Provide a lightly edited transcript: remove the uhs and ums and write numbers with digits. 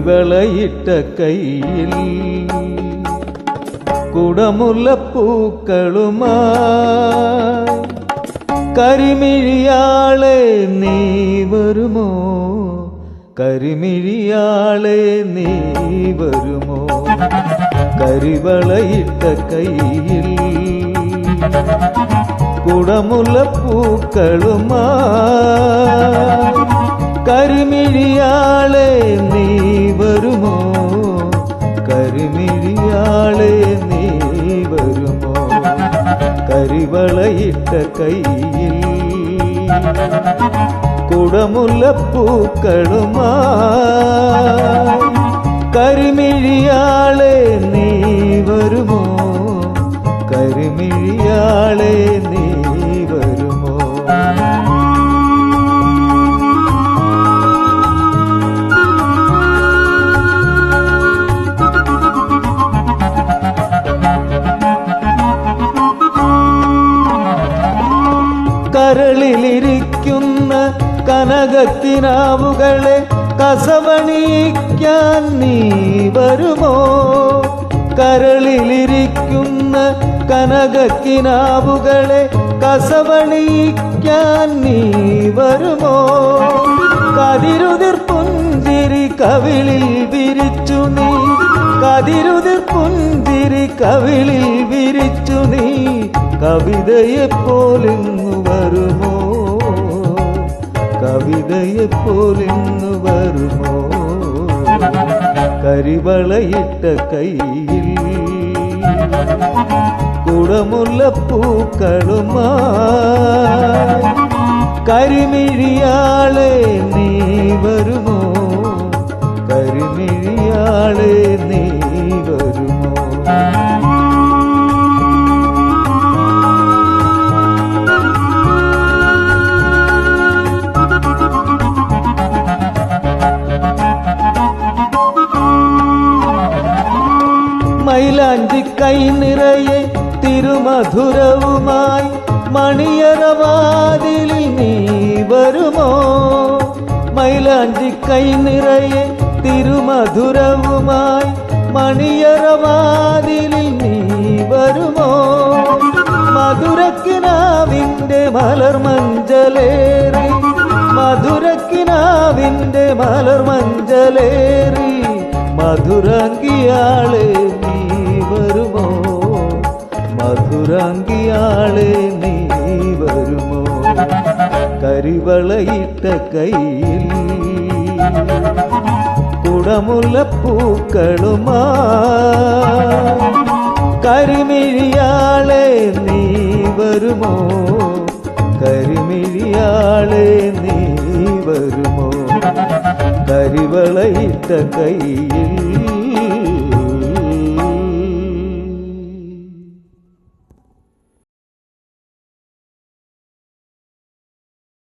കരിവളയിട്ട കൈയിൽ കുടമുല്ലപ്പൂക്കളുമായി കരിമിഴിയാളെ നീ വരുമോ? കരിമിഴിയാളെ നീ വരുമോ? കരിവളയിട്ട കൈയിൽ കുടമുല്ലപ്പൂക്കളുമായി കരിമിഴിയാളെ നീ വരുമോ? കരിമിഴിയാളെ നീ വരുമോ? കരിവളയിട്ട കൈയിൽ കുടമുല്ലപ്പൂക്കളുമായി കരിമിഴിയാളെ നീ വരുമോ? കരിമിഴിയാളെ നീ വരുമോ? കരളിലിരിക്കുന്ന കനകക്കിനാവുകളെ കസവണിക്കാൻ നീ വരുമോ? കരളിലിരിക്കുന്ന കനകക്കിനാവുകളെ കസവണിക്കാൻ നീ വരുമോ? കതിരുതിർ പുഞ്ചിരി കവിളിൽ വിരിച്ചു നീ, കതിരുതിർ പുഞ്ചിരി കവിളിൽ വിരിച്ചു നീ കവിതയെപ്പോലിന്നു വരുമോ? കവിതയെപ്പോലിന്നു വരുമോ? കരിവളയിട്ട കൈയിൽ കുടമുല്ലപ്പൂക്കളുമായി കരിമിഴിയാളെ നീ വരുമോ? കരിമിഴിയാളെ നീ വരുമോ? മൈലാഞ്ചി കൈ നിറയെ തിരുമധുരവുമായി മണിയറവാതിലിൽ നീ വരുമോ? മൈലാഞ്ചി കൈ നിറയെ തിരുമധുരവുമായി മണിയറവാതിലിൽ നീ വരുമോ? മധുരക്കിനാവിൻ്റെ മലർമഞ്ചലേറി, മധുരക്കിനാവിൻ്റെ മലർമഞ്ചലേറി മധുരാംഗിയാളെ നീ വരുമോ? മധുരാംഗിയാളെ നീ വരുമോ? കരിവളയിട്ട കൈയിൽ കുടമുല്ലപ്പൂക്കളുമായി കരിമിഴിയാളെ നീ വരുമോ? കരിമിഴിയാളെ നീ വരുമോ? കരിവളയിട്ട കൈയിൽ